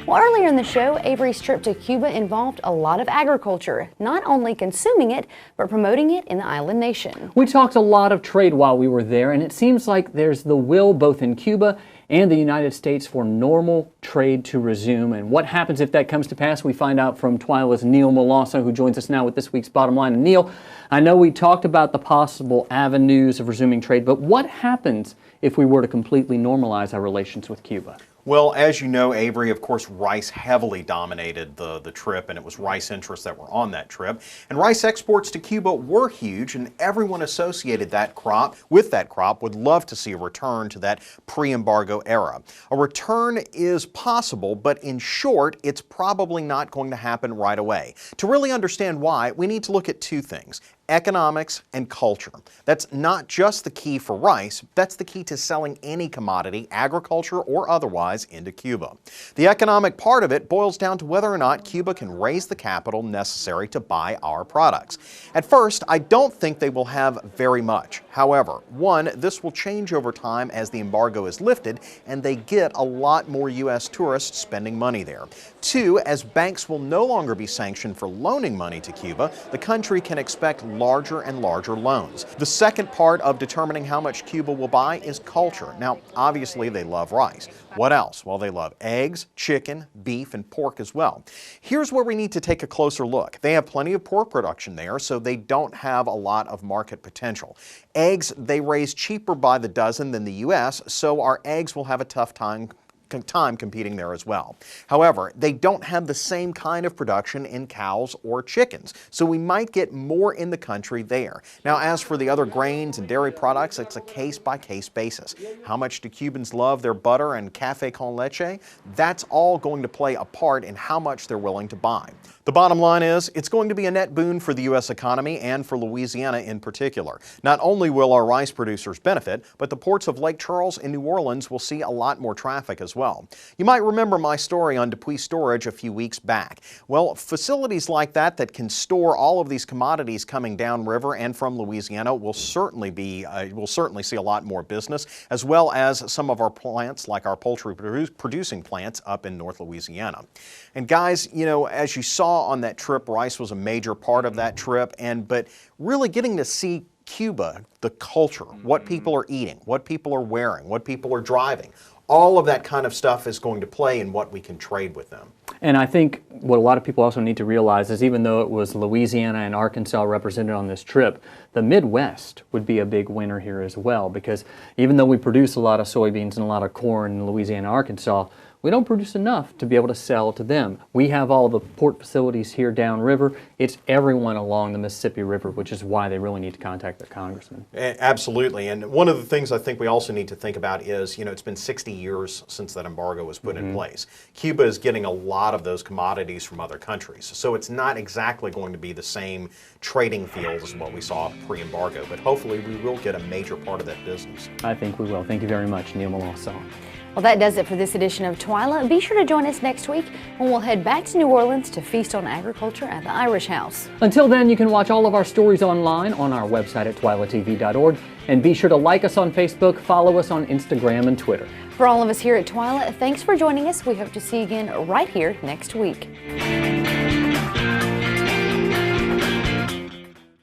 Well, earlier in the show, Avery's trip to Cuba involved a lot of agriculture, not only consuming it, but promoting it in the island nation. We talked a lot of trade while we were there, and it seems like there's the will both in Cuba and the United States for normal trade to resume. And what happens if that comes to pass? We find out from TWILA's Neil Melancon, who joins us now with this week's Bottom Line. And Neil, I know we talked about the possible avenues of resuming trade, but what happens if we were to completely normalize our relations with Cuba? Well, as you know, Avery, of course, rice heavily dominated the trip, and it was rice interests that were on that trip. And rice exports to Cuba were huge, and everyone associated with that crop would love to see a return to that pre-embargo era. A return is possible, but in short, it's probably not going to happen right away. To really understand why, we need to look at two things: economics and culture. That's not just the key for rice, that's the key to selling any commodity, agriculture or otherwise, into Cuba. The economic part of it boils down to whether or not Cuba can raise the capital necessary to buy our products. At first, I don't think they will have very much. However, one, this will change over time as the embargo is lifted and they get a lot more U.S. tourists spending money there. Two, as banks will no longer be sanctioned for loaning money to Cuba, the country can expect larger and larger loans. The second part of determining how much Cuba will buy is culture. Now, obviously they love rice. What else? Well, they love eggs, chicken, beef, and pork as well. Here's where we need to take a closer look. They have plenty of pork production there, so they don't have a lot of market potential. Eggs, they raise cheaper by the dozen than the U.S., so our eggs will have a tough time competing there as well. However, they don't have the same kind of production in cows or chickens, so we might get more in the country there. Now, as for the other grains and dairy products, it's a case-by-case basis. How much do Cubans love their butter and café con leche? That's all going to play a part in how much they're willing to buy. The bottom line is, it's going to be a net boon for the U.S. economy and for Louisiana in particular. Not only will our rice producers benefit, but the ports of Lake Charles and New Orleans will see a lot more traffic as well. You might remember my story on Dupuis storage a few weeks back. Well, facilities like that can store all of these commodities coming downriver and from Louisiana will certainly see a lot more business, as well as some of our plants like our poultry producing plants up in North Louisiana. And guys, you know, as you saw on that trip, rice was a major part of that trip, but really getting to see Cuba, the culture, what people are eating, what people are wearing, what people are driving, all of that kind of stuff is going to play in what we can trade with them. And I think what a lot of people also need to realize is even though it was Louisiana and Arkansas represented on this trip, the Midwest would be a big winner here as well, because even though we produce a lot of soybeans and a lot of corn in Louisiana and Arkansas, we don't produce enough to be able to sell to them. We have all the port facilities here downriver. It's everyone along the Mississippi River, which is why they really need to contact their congressman. Absolutely. And one of the things I think we also need to think about is, you know, it's been 60 years since that embargo was put in place. Cuba is getting a lot of those commodities from other countries. So it's not exactly going to be the same trading field as what we saw pre-embargo, but hopefully we will get a major part of that business. I think we will. Thank you very much, Neil Melancon. Well, that does it for this edition of TWILA. Be sure to join us next week when we'll head back to New Orleans to feast on agriculture at the Irish House. Until then, you can watch all of our stories online on our website at twilatv.org. And be sure to like us on Facebook, follow us on Instagram and Twitter. For all of us here at TWILA, thanks for joining us. We hope to see you again right here next week.